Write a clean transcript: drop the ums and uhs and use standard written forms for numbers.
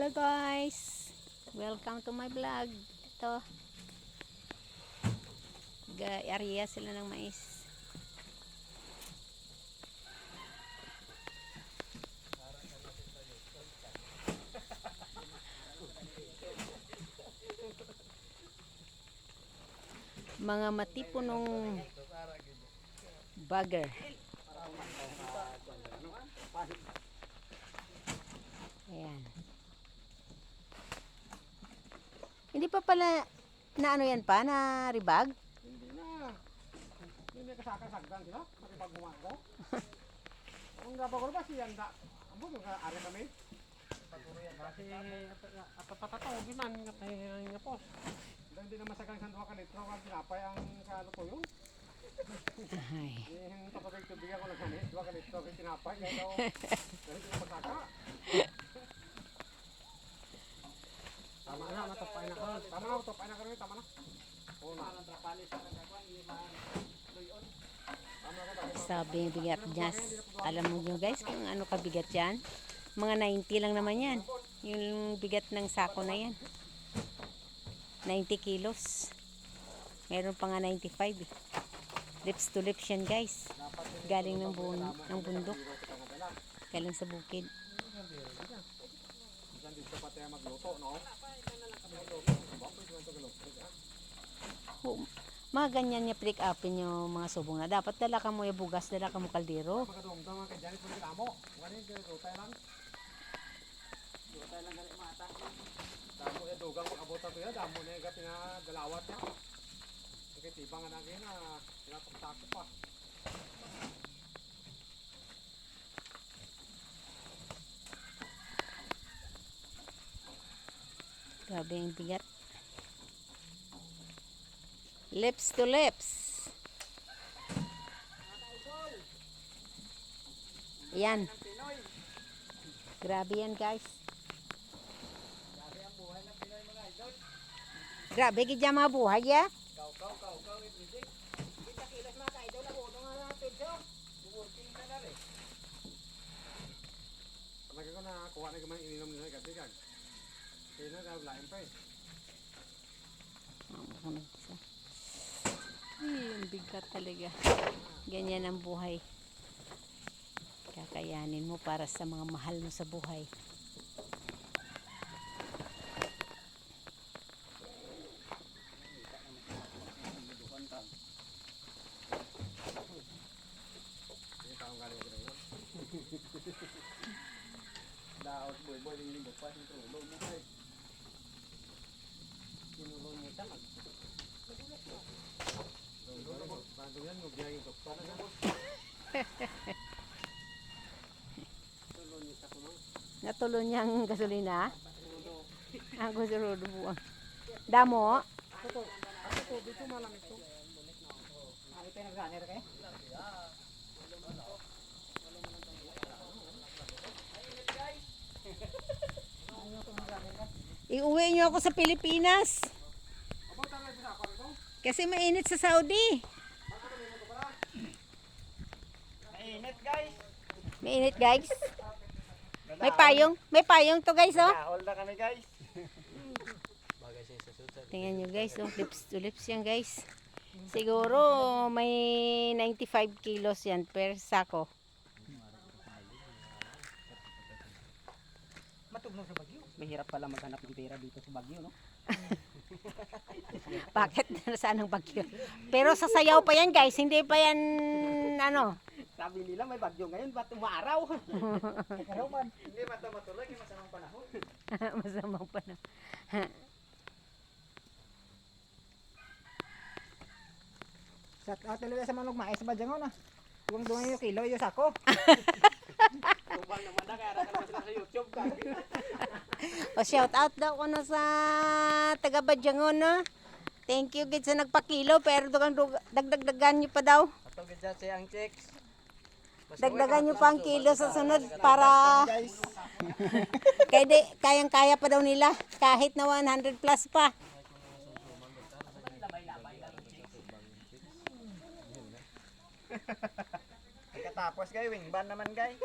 Hello guys, welcome to my vlog. Ito, area sila ng mais. Mga matipunong bagger. Ayan. Hindi pa pala na ano yan pa, na ribag? Hindi na. Hindi kasakasagdan sila. Nakipagbuman ko. Kung gaba ko ba siya nga. Amo nga ari kami. Patuloy kasi atatataw biman nga pos. Hindi na masagang sanduha ka litro kag tinapay ang kalo ko yun. Ay. Yung tapos tubig ako lang kanit, 2 ka litro kag tinapay daw. Dahil hindi masaka. Tama na, matapay na. Tama na, matapay na kami, tama na. Oo na. Sabi yung bigat dyan. Alam mo nyo guys kung ano kabigat yan? Mga 90 lang naman yan. Yung bigat ng sako na yan. 90 kilos. Meron pa nga 95 eh. Lips to lips yan guys. Galing ng bundok. Galing sa bukid. Diyan dito pa tayo magluto, no? Mga ganyan niya pick upin yung mga subong na. Dapat dala ka mo yung bugas, dala ka mo kaldero. Magkadumdum kay Janet mo kamo. Ngani dito tayo lang. Dito tayo lang gali mata. Damo ya dugang abot ato ya, damo na ga pinadalawat ya. Kay tibang na gina, pinapaktak pa. Grabe yung bigat. Lips to lips. Yan. Grabe yan guys. Grabe gidya mga buhay ya. Pamagay ko na kuha na gamay ininom nila gabi kag. Kaya na daw lain pa eh. Ang bigat talaga. Ganyan ang buhay. Kakayanin mo para sa mga mahal mo sa buhay. Daot boy ning limbok pa sing tulong mo kay. Tinulong mo ta mag. Bago yan magbiyahe yung doktor na boss. Tulong ni ta ko mo. Natulon niyang gasolina. Ang gusurudo buwang. Damo. Ako dito malamig to. Ari tayo nagganer kay. Iuwi niyo ako sa Pilipinas. Kasi mainit sa Saudi. Mainit guys. Mainit guys. May payong to guys oh. All na kami guys. Tingnan nyo guys oh, lips to lips yan guys. Siguro may 95 kilos yan per sako. Matugnaw sa Bagyo. Mahirap pala maghanap ng pera dito sa Bagyo, no? Bakit? Saan ang bagyo? Pero sa sayaw pa yan guys, hindi pa yan ano. Sabi nila may bagyo ngayon, ba't umaaraw? Araw man. Hindi man matuloy, may masamang panahon. Masamang pa na. Sa talaga sa manok mais sa Badyangon, ah. Duwang-duwang yung kilo, yung sako. Ubang naman na, kaya nakalabas sila sa YouTube. O shout out daw ko na sa taga Badyangon no. Thank you gid sa nagpakilo pero dagdagan niyo pa daw. Ato gidya si ang chicks. Dagdagan niyo pa ang kilo sa sunod para kayang-kaya pa daw nila kahit na 100 plus pa. Tapos guys, wingban naman guys.